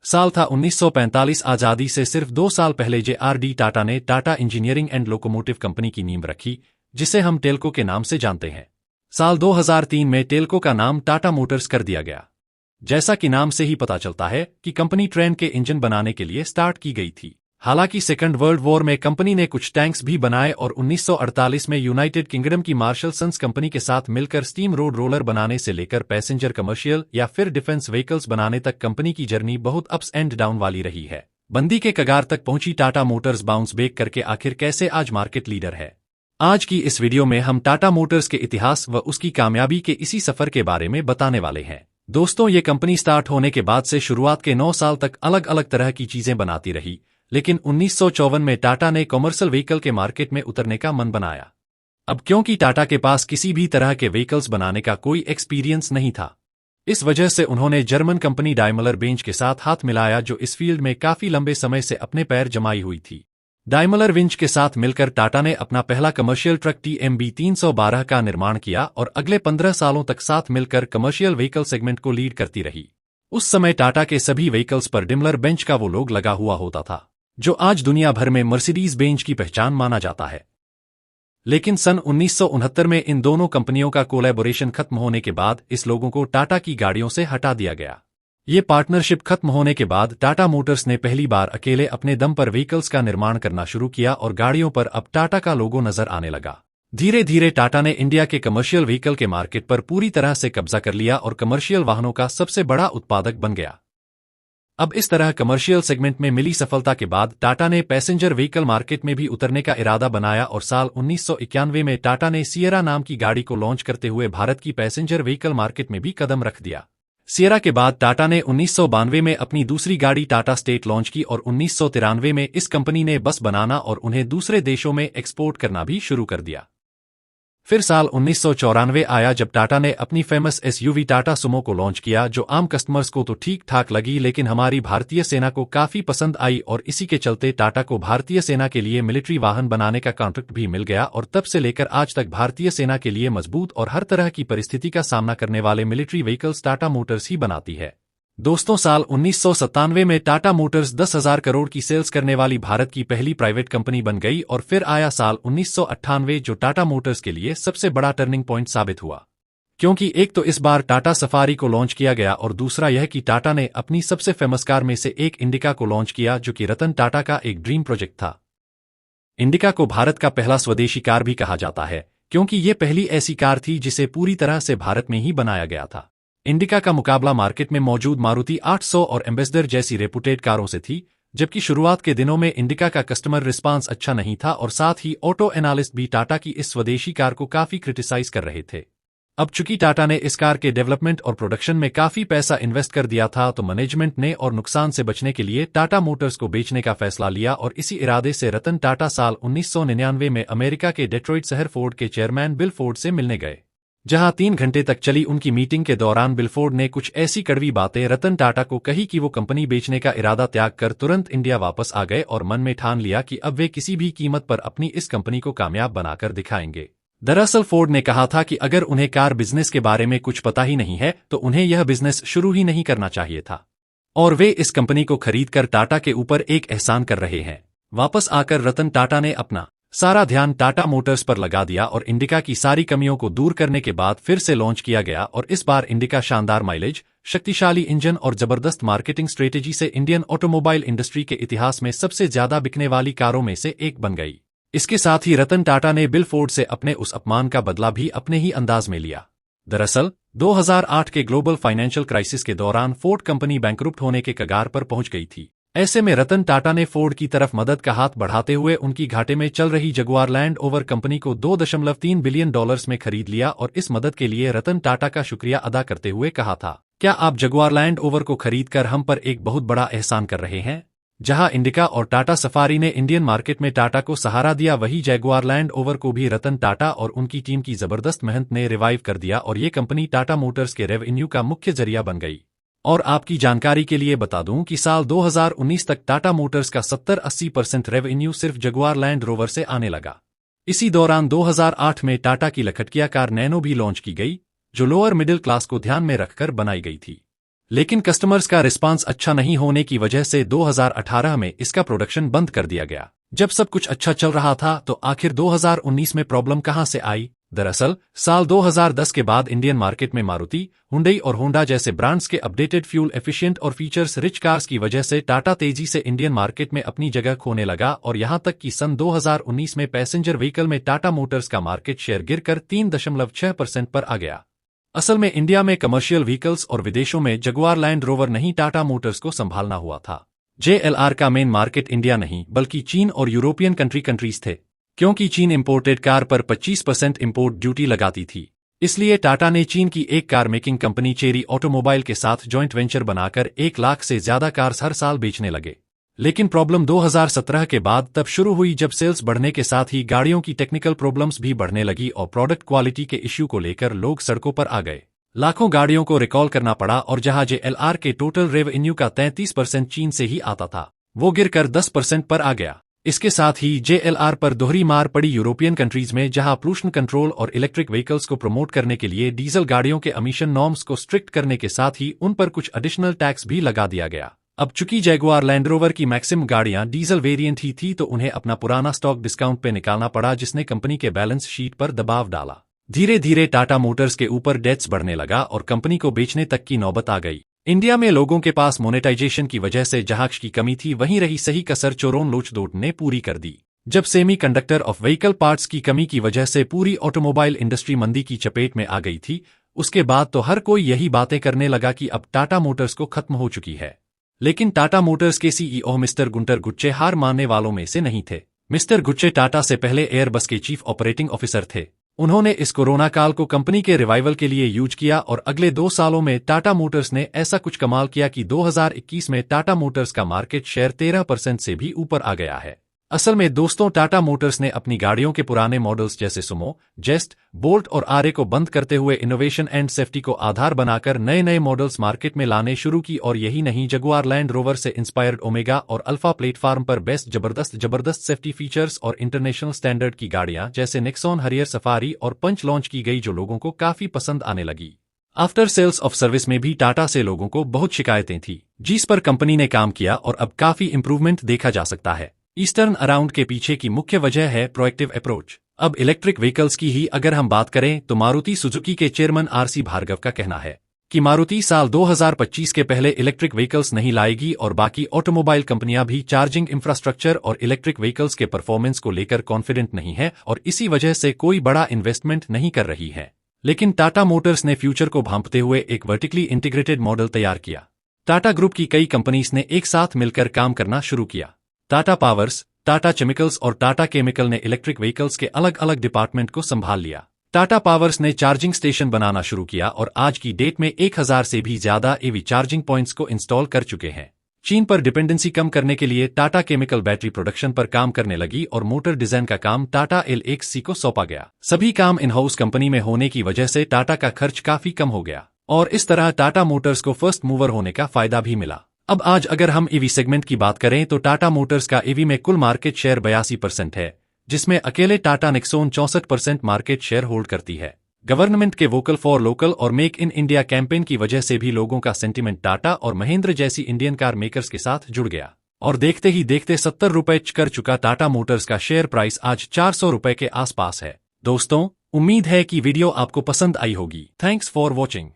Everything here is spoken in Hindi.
साल था 1945। आजादी से सिर्फ 2 साल पहले जे.आर.डी. टाटा ने Tata engineering and locomotive company की नींव रखी, जिसे हम टेल्को के नाम से जानते हैं। साल 2003 में टेल्को का नाम टाटा मोटर्स कर दिया गया। जैसा कि नाम से ही पता चलता है कि कंपनी ट्रेन के इंजन बनाने के लिए स्टार्ट की गई थी। हालांकि सेकंड वर्ल्ड वॉर में कंपनी ने कुछ टैंक्स भी बनाए और 1948 में यूनाइटेड किंगडम की मार्शल सन्स कंपनी के साथ मिलकर स्टीम रोड रोलर बनाने से लेकर पैसेंजर कमर्शियल या फिर डिफेंस व्हीकल्स बनाने तक कंपनी की जर्नी बहुत अप्स एंड डाउन वाली रही है। बंदी के कगार तक पहुंची टाटा मोटर्स बाउंस बैक करके आखिर कैसे आज मार्केट लीडर है। आज की इस वीडियो में हम टाटा मोटर्स के इतिहास व उसकी कामयाबी के इसी सफर के बारे में बताने वाले हैं। दोस्तों, ये कंपनी स्टार्ट होने के बाद से शुरुआत के 9 साल तक अलग अलग तरह की चीजें बनाती रही, लेकिन 1954 में टाटा ने कॉमर्शियल व्हीकल के मार्केट में उतरने का मन बनाया। अब क्योंकि टाटा के पास किसी भी तरह के व्हीकल्स बनाने का कोई एक्सपीरियंस नहीं था, इस वजह से उन्होंने जर्मन कंपनी डाइमलर बेंज के साथ हाथ मिलाया, जो इस फील्ड में काफी लंबे समय से अपने पैर जमाई हुई थी। डाइमलर बेंज के साथ मिलकर टाटा ने अपना पहला कमर्शियल ट्रक TMB 312 का निर्माण किया और अगले 15 सालों तक साथ मिलकर कमर्शियल व्हीकल सेगमेंट को लीड करती रही। उस समय टाटा के सभी व्हीकल्स पर डाइमलर बेंज का वो लोग लगा हुआ होता था, जो आज दुनिया भर में मर्सिडीज बेंज की पहचान माना जाता है। लेकिन सन 1969 में इन दोनों कंपनियों का कोलैबोरेशन खत्म होने के बाद इस लोगों को टाटा की गाड़ियों से हटा दिया गया। ये पार्टनरशिप खत्म होने के बाद टाटा मोटर्स ने पहली बार अकेले अपने दम पर व्हीकल्स का निर्माण करना शुरू किया और गाड़ियों पर अब टाटा का लोगो नजर आने लगा। धीरे धीरे टाटा ने इंडिया के कमर्शियल व्हीकल के मार्केट पर पूरी तरह से कब्जा कर लिया और कमर्शियल वाहनों का सबसे बड़ा उत्पादक बन गया। अब इस तरह कमर्शियल सेगमेंट में मिली सफलता के बाद टाटा ने पैसेंजर व्हीकल मार्केट में भी उतरने का इरादा बनाया और साल 1991 में टाटा ने सियरा नाम की गाड़ी को लॉन्च करते हुए भारत की पैसेंजर व्हीकल मार्केट में भी कदम रख दिया। सियरा के बाद टाटा ने 1992 में अपनी दूसरी गाड़ी टाटा स्टेट लॉन्च की और 1993 में इस कंपनी ने बस बनाना और उन्हें दूसरे देशों में एक्सपोर्ट करना भी शुरू कर दिया। फिर साल 1994 आया जब टाटा ने अपनी फेमस SUV टाटा सुमो को लॉन्च किया, जो आम कस्टमर्स को तो ठीक ठाक लगी लेकिन हमारी भारतीय सेना को काफी पसंद आई और इसी के चलते टाटा को भारतीय सेना के लिए मिलिट्री वाहन बनाने का कॉन्ट्रैक्ट भी मिल गया और तब से लेकर आज तक भारतीय सेना के लिए मजबूत और हर तरह की परिस्थिति का सामना करने वाले मिलिट्री व्हीकल्स टाटा मोटर्स ही बनाती है। दोस्तों, साल 1997 में टाटा मोटर्स 10,000 करोड़ की सेल्स करने वाली भारत की पहली प्राइवेट कंपनी बन गई और फिर आया साल 1998 जो टाटा मोटर्स के लिए सबसे बड़ा टर्निंग पॉइंट साबित हुआ, क्योंकि एक तो इस बार टाटा सफारी को लॉन्च किया गया और दूसरा यह कि टाटा ने अपनी सबसे फेमस कार में से एक इंडिका को लॉन्च किया, जो कि रतन टाटा का एक ड्रीम प्रोजेक्ट था। इंडिका को भारत का पहला स्वदेशी कार भी कहा जाता है, क्योंकि ये पहली ऐसी कार थी जिसे पूरी तरह से भारत में ही बनाया गया था। इंडिका का मुकाबला मार्केट में मौजूद मारुति 800 और एम्बेसडर जैसी रेपुटेड कारों से थी, जबकि शुरुआत के दिनों में इंडिका का कस्टमर रिस्पांस अच्छा नहीं था और साथ ही ऑटो एनालिस्ट भी टाटा की इस स्वदेशी कार को काफी क्रिटिसाइज कर रहे थे। अब चूंकि टाटा ने इस कार के डेवलपमेंट और प्रोडक्शन में काफी पैसा इन्वेस्ट कर दिया था, तो मैनेजमेंट ने और नुकसान से बचने के लिए टाटा मोटर्स को बेचने का फैसला लिया और इसी इरादे से रतन टाटा साल 1999 में अमेरिका के डेट्रॉइट शहर फोर्ड के चेयरमैन बिल फोर्ड से मिलने गए, जहां 3 घंटे तक चली उनकी मीटिंग के दौरान बिल फोर्ड ने कुछ ऐसी कड़वी बातें रतन टाटा को कही कि वो कंपनी बेचने का इरादा त्याग कर तुरंत इंडिया वापस आ गए और मन में ठान लिया कि अब वे किसी भी कीमत पर अपनी इस कंपनी को कामयाब बनाकर दिखाएंगे। दरअसल फोर्ड ने कहा था कि अगर उन्हें कार बिजनेस के बारे में कुछ पता ही नहीं है तो उन्हें यह बिजनेस शुरू ही नहीं करना चाहिए था, और वे इस कंपनी को खरीदकर टाटा के ऊपर एक एहसान कर रहे हैं। वापस आकर रतन टाटा ने अपना सारा ध्यान टाटा मोटर्स पर लगा दिया और इंडिका की सारी कमियों को दूर करने के बाद फिर से लॉन्च किया गया और इस बार इंडिका शानदार माइलेज, शक्तिशाली इंजन और जबरदस्त मार्केटिंग स्ट्रेटेजी से इंडियन ऑटोमोबाइल इंडस्ट्री के इतिहास में सबसे ज्यादा बिकने वाली कारों में से एक बन गई। इसके साथ ही रतन टाटा ने बिल फोर्ड से अपने उस अपमान का बदला भी अपने ही अंदाज में लिया। दरअसल 2008 के ग्लोबल फाइनेंशियल क्राइसिस के दौरान फोर्ड कंपनी बैंकरुप्ट होने के कगार पर पहुंच गई थी। ऐसे में रतन टाटा ने फोर्ड की तरफ मदद का हाथ बढ़ाते हुए उनकी घाटे में चल रही जगुआर लैंड ओवर कंपनी को $2.3 बिलियन में खरीद लिया और इस मदद के लिए रतन टाटा का शुक्रिया अदा करते हुए कहा था, क्या आप जगुआर लैंड ओवर को खरीदकर हम पर एक बहुत बड़ा एहसान कर रहे हैं? जहां इंडिका और टाटा सफारी ने इंडियन मार्केट में टाटा को सहारा दिया, वही जगुआर लैंड ओवर को भी रतन टाटा और उनकी टीम की जबरदस्त मेहनत ने रिवाइव कर दिया और ये कंपनी टाटा मोटर्स के रेवेन्यू का मुख्य जरिया बन गई। और आपकी जानकारी के लिए बता दूं कि साल 2019 तक टाटा मोटर्स का 70-80% रेवेन्यू सिर्फ जगुआर लैंड रोवर से आने लगा। इसी दौरान 2008 में टाटा की लखटकिया कार नैनो भी लॉन्च की गई, जो लोअर मिडिल क्लास को ध्यान में रखकर बनाई गई थी। लेकिन कस्टमर्स का रिस्पांस अच्छा नहीं होने की वजह से 2018 में इसका प्रोडक्शन बंद कर दिया गया। जब सब कुछ अच्छा चल रहा था तो आखिर 2019 में प्रॉब्लम कहां से आई? दरअसल साल 2010 के बाद इंडियन मार्केट में मारुति, हुंडई और होंडा जैसे ब्रांड्स के अपडेटेड फ्यूल एफिशिएंट और फीचर्स रिच कार्स की वजह से टाटा तेजी से इंडियन मार्केट में अपनी जगह खोने लगा और यहां तक कि सन 2019 में पैसेंजर व्हीकल में टाटा मोटर्स का मार्केट शेयर गिरकर 3.6% पर आ गया। असल में इंडिया में कमर्शियल व्हीकल्स और विदेशों में जगुआर लैंड रोवर नहीं टाटा मोटर्स को संभालना हुआ था। JLR का मेन मार्केट इंडिया नहीं बल्कि चीन और यूरोपियन कंट्रीज थे, क्योंकि चीन इंपोर्टेड कार पर 25% इंपोर्ट ड्यूटी लगाती थी। इसलिए टाटा ने चीन की एक car making company cherry automobile के साथ जॉइंट वेंचर बनाकर 1 लाख से ज्यादा कार्स हर साल बेचने लगे। लेकिन प्रॉब्लम 2017 के बाद तब शुरू हुई जब सेल्स बढ़ने के साथ ही गाड़ियों की टेक्निकल प्रॉब्लम्स भी बढ़ने लगी और प्रोडक्ट क्वालिटी के इश्यू को लेकर लोग सड़कों पर आ गए। लाखों गाड़ियों को रिकॉल करना पड़ा और जहां JLR के टोटल रेवेन्यू का 33% चीन से ही आता था, वो गिरकर 10% पर आ गया। इसके साथ ही JLR पर दोहरी मार पड़ी यूरोपियन कंट्रीज में, जहां पोल्यूशन कंट्रोल और इलेक्ट्रिक व्हीकल्स को प्रमोट करने के लिए डीजल गाड़ियों के एमिशन नॉर्म्स को स्ट्रिक्ट करने के साथ ही उन पर कुछ एडिशनल टैक्स भी लगा दिया गया। अब चूंकि जैगुआर लैंड रोवर की मैक्सिमम गाड़ियां डीजल वेरिएंट ही थी तो उन्हें अपना पुराना स्टॉक डिस्काउंट पे निकालना पड़ा, जिसने कंपनी के बैलेंस शीट पर दबाव डाला। धीरे धीरे टाटा मोटर्स के ऊपर डेट्स बढ़ने लगा और कंपनी को बेचने तक की नौबत आ गई। इंडिया में लोगों के पास मोनेटाइजेशन की वजह से जहां की कमी थी वहीं रही सही कसर चोरों लोचदोट ने पूरी कर दी। जब semi conductor of vehicle parts की कमी की वजह से पूरी ऑटोमोबाइल इंडस्ट्री मंदी की चपेट में आ गई थी, उसके बाद तो हर कोई यही बातें करने लगा कि अब टाटा मोटर्स को खत्म हो चुकी है। लेकिन टाटा मोटर्स के CEO मिस्टर गुंटर गुच्चे हार मानने वालों में से नहीं थे। मिस्टर गुच्चे टाटा से पहले एयरबस के चीफ ऑपरेटिंग ऑफिसर थे। उन्होंने इस कोरोना काल को कंपनी के रिवाइवल के लिए यूज किया और अगले 2 सालों में टाटा मोटर्स ने ऐसा कुछ कमाल किया कि 2021 में टाटा मोटर्स का मार्केट शेयर 13% से भी ऊपर आ गया है। असल में दोस्तों, टाटा मोटर्स ने अपनी गाड़ियों के पुराने मॉडल्स जैसे सुमो, जेस्ट, बोल्ट और आरे को बंद करते हुए इनोवेशन एंड सेफ्टी को आधार बनाकर नए नए मॉडल्स मार्केट में लाने शुरू की। और यही नहीं, जगुआर लैंड रोवर से इंस्पायर्ड ओमेगा और अल्फा प्लेटफार्म पर बेस्ट जबरदस्त सेफ्टी फीचर्स और इंटरनेशनल स्टैंडर्ड की गाड़ियां जैसे नेक्सॉन हरियर सफारी और पंच लॉन्च की गई, जो लोगों को काफी पसंद आने लगी। आफ्टर सेल्स ऑफ सर्विस में भी टाटा से लोगों को बहुत शिकायतें थी, जिस पर कंपनी ने काम किया और अब काफी इंप्रूवमेंट देखा जा सकता है। ईस्टर्न अराउंड के पीछे की मुख्य वजह है प्रोएक्टिव अप्रोच। अब इलेक्ट्रिक व्हीकल्स की ही अगर हम बात करें तो मारुति सुजुकी के चेयरमैन RC भार्गव का कहना है कि मारुति साल 2025 के पहले इलेक्ट्रिक व्हीकल्स नहीं लाएगी और बाकी ऑटोमोबाइल कंपनियां भी चार्जिंग इंफ्रास्ट्रक्चर और इलेक्ट्रिक व्हीकल्स के परफॉर्मेंस को लेकर कॉन्फिडेंट नहीं है और इसी वजह से कोई बड़ा इन्वेस्टमेंट नहीं कर रही है। लेकिन टाटा मोटर्स ने फ्यूचर को भांपते हुए एक वर्टिकली इंटीग्रेटेड मॉडल तैयार किया। टाटा ग्रुप की कई कंपनीज ने एक साथ मिलकर काम करना शुरू किया। टाटा पावर्स, टाटा केमिकल्स और टाटा केमिकल ने इलेक्ट्रिक व्हीकल्स के अलग अलग डिपार्टमेंट को संभाल लिया। टाटा पावर्स ने चार्जिंग स्टेशन बनाना शुरू किया और आज की डेट में 1000 से भी ज्यादा EV चार्जिंग पॉइंट्स को इंस्टॉल कर चुके हैं। चीन पर डिपेंडेंसी कम करने के लिए टाटा केमिकल बैटरी प्रोडक्शन पर काम करने लगी और मोटर डिजाइन का काम टाटा LXC को सौंपा गया। सभी काम इन हाउस कंपनी में होने की वजह से टाटा का खर्च काफी कम हो गया और इस तरह टाटा मोटर्स को फर्स्ट मूवर होने का फायदा भी मिला। अब आज अगर हम EV सेगमेंट की बात करें तो टाटा मोटर्स का EV में कुल मार्केट शेयर 82% है, जिसमें अकेले Tata Nexon 64% market share hold करती है। गवर्नमेंट के वोकल फॉर लोकल और मेक इन इंडिया कैंपेन की वजह से भी लोगों का सेंटीमेंट टाटा और महिंद्रा जैसी इंडियन कार मेकर्स के साथ जुड़ गया और देखते ही देखते 70 रुपए कर चुका टाटा मोटर्स का शेयर प्राइस आज 400 रुपए के आसपास है। दोस्तों, उम्मीद है कि वीडियो आपको पसंद आई होगी। Thanks for watching.